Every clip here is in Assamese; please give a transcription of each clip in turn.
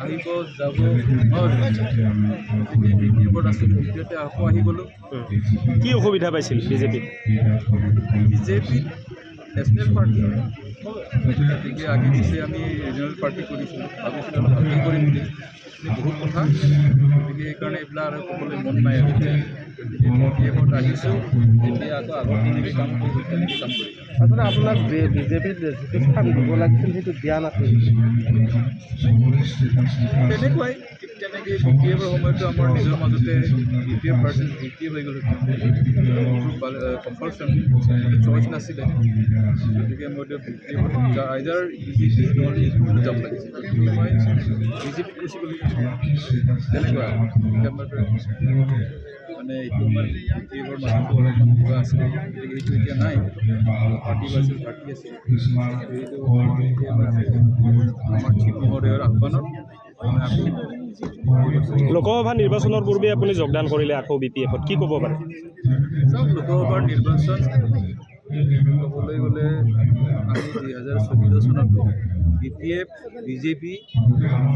আহিব যাব বিজেপিত আছিলোঁ দ্বিতীয়তে আকৌ আহি গ'লোঁ। কি অসুবিধা পাইছিল বিজেপিত? বিজেপিত নেশ্যনেল পাৰ্টি গতিকে আগে পিছে আমি ৰিজনেল পাৰ্টি কৰিছিলোঁ, ভাবিছিলোঁ অলপ ভালকৈ কৰিম বুলি বহুত কথা, গতিকে সেইকাৰণে এইবিলাক আৰু ক'বলৈ মন নাই আৰু গতিকে বিজেপিত আহিছোঁ। এতিয়া আকৌ আগত যেনেকৈ কাম কৰিছোঁ তেনেকৈ কাম কৰিছোঁ। আচলতে আপোনাক বিজেপিত যিটো স্থান দিব লাগিছিল সেইটো দিয়া নাছিল। তেনেকুৱাই ঠিক তেনেকৈ বি পি এফৰ সময়তো আমাৰ নিজৰ মাজতে B P F versus B P F হৈ গ'ল। কম্পালচন চইচ নাছিলে, গতিকে মইতো বি পি এফত আইদাৰ বিজেপি নহ'লে জব লাগিছিল, গতিকে মই বিজেপিত গুচি গ'লোঁ। তেনেকুৱা মানে এইটো আমাৰ বি পি এফৰ মাজতো অলপমান কিবা আছিলে, গতিকে সেইটো এতিয়া নাই। পাৰ্টি ভাৰ্চেছ পাৰ্টি আছিল, সেইটো আমাৰ চিফ মহোদয়ৰ আহ্বানত লোকসভা নিৰ্বাচনৰ পূৰ্বে আপুনি যোগদান কৰিলে আকৌ বি পি এফত, কি ক'ব পাৰে? চাওক, লোকসভাৰ নিৰ্বাচন ক'বলৈ গ'লে আমি 2014 চনতো বি পি এফ বিজেপি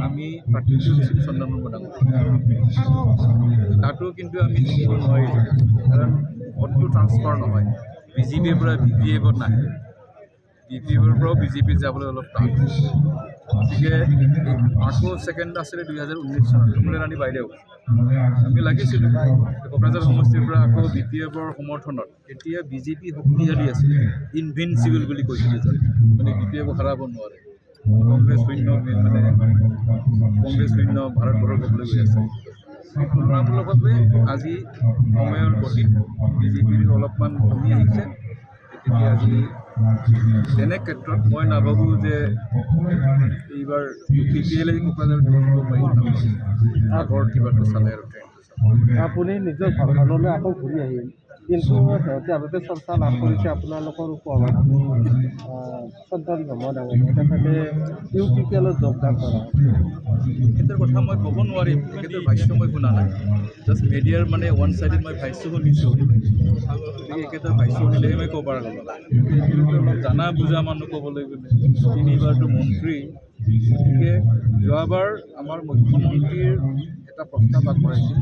আমি প্ৰাৰ্থিত্ব দিছিলোঁ চন্দনমোহন ডাঙৰীয়া। তাতো কিন্তু আমি জিকিব নোৱাৰিলোঁ, কাৰণ ভোটটো ট্ৰান্সফাৰ নহয়, বিজেপিৰ পৰা বি পি এফত নাহে, বি পি এফৰ পৰাও বিজেপিত যাবলৈ অলপ টান। গতিকে আকৌ ছেকেণ্ড আছিলে 2019 চনত কমলা ৰাণী বাইদেউ, আমি লাগিছিলোঁ কোকৰাঝাৰ সমষ্টিৰ পৰা আকৌ বি পি এফৰ সমৰ্থনত। এতিয়া বিজেপি শক্তিশালী আছিল, ইনভিনচিবল বুলি কৈছিলে, মানে বি পি এফক হেৰাব নোৱাৰে, কংগ্ৰেছ শূন্য ভাৰতবৰ্ষক হ'বলৈ গৈ আছে। তুলনামূলকভাৱে আজি সময়ৰ গতিত বিজেপিৰ অলপমান কমি আহিছে, গতিকে আজি তেনে ক্ষেত্ৰত মই নাভাবোঁ যে এইবাৰ ইউ পি পি এলে কোকৰাঝাৰ জিকিব পাৰিব, আগৰ কিবাটো চালে আৰু আপুনি নিজৰ ঘৰখনলৈ আকৌ ঘূৰি আহিল, কিন্তু সিহঁতে আগতে চৰ্চা লাভ কৰিছে আপোনালোকৰ ওপৰত সন্তান জন্ম ডাঙৰীয়া তেখেতে ইউ পি পি এলত যোগদান কৰা। তেখেতৰ কথা মই ক'ব নোৱাৰিম, তেখেতৰ ভাষ্য মই শুনা নাই, জাষ্ট মিডিয়াৰ মানে ওৱান চাইডেড মই ভাষ্য শুনিছোঁ, তেখেতৰ ভাষ্য শুনিলেহে মই ক'ব পৰা গ'লোঁ। অলপ জানা বুজা মানুহ ক'বলৈ গ'লে, তিনিবাৰটো মন্ত্ৰী, গতিকে যোৱাবাৰ আমাৰ মুখ্যমন্ত্ৰীৰ এটা প্ৰস্তাৱ আগবঢ়াইছিল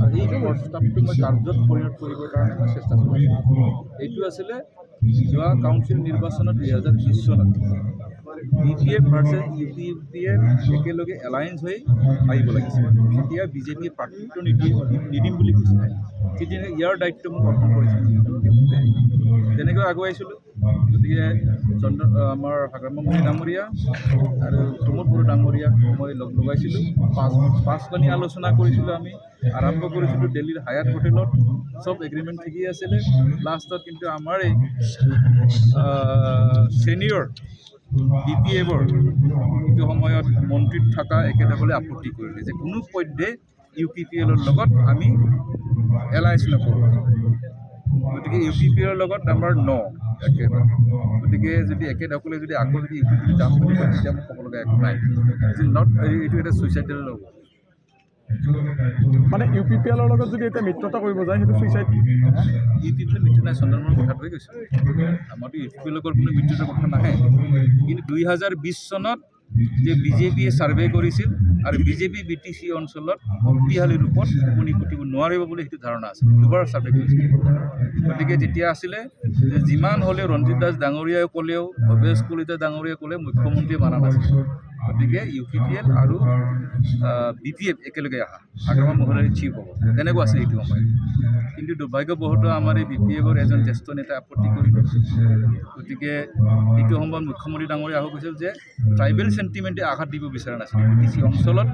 আৰু এই প্ৰস্তাৱটো মই কাৰ্যত পৰিণত কৰিবৰ কাৰণে মই চেষ্টা কৰিছোঁ। এইটো আছিলে যোৱা কাউন্সিল নিৰ্বাচনত 2020 চনত B P F versus U P F একেলগে এলায়েন্স হৈ আহিব লাগিছিল। তেতিয়া বিজেপিয়ে প্ৰাৰ্থিত্ব নিদিম বুলি কৈছিলে, তেতিয়া ইয়াৰ দায়িত্ব মোক অৰ্পণ কৰিছিল, তেনেকৈ আগুৱাইছিলোঁ। গতিকে আমাৰ হাগ্ৰামা ডাঙৰীয়া আৰু প্ৰমোদ বড়ো ডাঙৰীয়াক মই লগ লগাইছিলোঁ, পাঁচলানি আলোচনা কৰিছিলোঁ। আমি আৰম্ভ কৰিছিলোঁ দিল্লীৰ হায়াত হোটেলত, চব এগ্ৰিমেণ্ট ঠিকেই আছিলে। লাষ্টত কিন্তু আমাৰ এই ছিনিয়ৰ বি পি এফৰ সেইটো সময়ত মন্ত্ৰীত থকা একেসকলে আপত্তি কৰিলে যে কোনো পধ্যে ইউ পি পি এলৰ লগত আমি এলায়েন্স নকৰোঁ, গতিকে ইউ পি পি এলৰ লগত নাম্বাৰ 9 একেবাৰে। গতিকে যদি একেসকলে যদি আকৌ যদি ইউ পি পি যাম বুলি কয়, তেতিয়া মোক ক'ব লগা একো নাই, নট এইটো এটা ছুইচাইডেল হ'ব। মানে ইউ পি পি এলৰ লগত যদি এতিয়া মিত্ৰতা কৰিব যায় সেইটো ছুইচাইড। ইউ পি পি এলৰ মিত্ৰ নাই, চন্দ্ৰমোহনৰ কথাটোৱে কৈছোঁ, আমাৰতো ইউ পি পি এলৰ লগত কোনো মিত্ৰতাৰ কথা নাহে। কিন্তু 2020 চনত যে বিজেপিয়ে ছাৰ্ভে কৰিছিল আৰু বিজেপি বি টি চি অঞ্চলত শক্তিশালী ৰূপত উপনী ঘটিব নোৱাৰিব বুলি সেইটো ধাৰণা আছিল, দুবাৰ ছাৰ্ভে কৰিছিল। গতিকে তেতিয়া আছিলে যে যিমান হ'লেও ৰঞ্জিত দাস ডাঙৰীয়াই ক'লেও, ভৱেশ কলিতা ডাঙৰীয়াই ক'লে মুখ্যমন্ত্ৰীয়ে মানা নাছিল। গতিকে ইউ পি পি এল আৰু বি পি এফ একেলগে অহা, হাগ্ৰামা মহোদয় চিফ হ'ব, তেনেকুৱা আছিল এইটো সময়ত। কিন্তু দুৰ্ভাগ্যবশতঃ আমাৰ এই বি পি এফৰ এজন জ্যেষ্ঠ নেতাই আপত্তি কৰিলে। গতিকে এইটো সময়ত মুখ্যমন্ত্ৰী ডাঙৰীয়া আহোঁ কৈছিল যে ট্ৰাইবেল চেণ্টিমেণ্টে আঘাত দিব বিচৰা নাছিল বি টি চি অঞ্চলত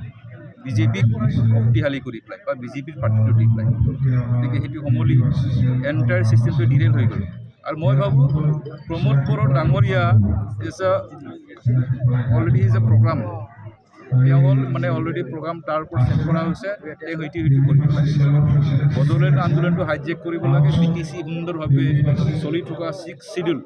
বিজেপিক শক্তিশালী কৰি পেলাই বা বিজেপিৰ প্ৰাৰ্থিত্ব দি পেলাই। গতিকে সেইটো সমলি এণ্টায়াৰ ছিষ্টেমটো ডিৰেইল হৈ গ'ল। আৰু মই ভাবোঁ প্ৰমোদ বড়ো ডাঙৰীয়া অলৰেডি ইজ এ প্ৰগ্ৰাম, তেওঁ হ'ল মানে অলৰেডি প্ৰগ্ৰাম তাৰ ওপৰত ছেট কৰা হৈছে, তেওঁ সেইটো কৰিব লাগে। বড়োলেণ্ড আন্দোলনটো হাইজেক কৰিব লাগে, বি টি চি সুন্দৰভাৱে চলি থকা 6 চিডিউল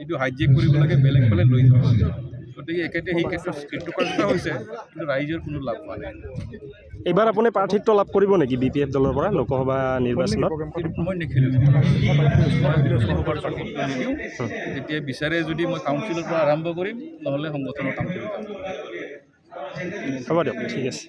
এইটো হাইজেক কৰিব লাগে, বেলেগ ফালে লৈ যাব লাগে। গতিকে একেতে সেই ক্ষেত্ৰত কৃতকাৰ্যতা হৈছে, কিন্তু ৰাইজৰ কোনো লাভ হোৱা নাই। এইবাৰ আপুনি প্ৰাৰ্থিত্ব লাভ কৰিব নেকি বি পি এফ দলৰ পৰা লোকসভা নিৰ্বাচনত? মই নেখেলোঁ, মই লোকসভাৰ প্ৰাৰ্থিত্ব নিদিওঁ। যেতিয়া বিচাৰে যদি মই কাউন্সিলৰ পৰা আৰম্ভ কৰিম, নহ'লে সংগঠনৰ কাম কৰি যাম। হ'ব দিয়ক ঠিক আছে।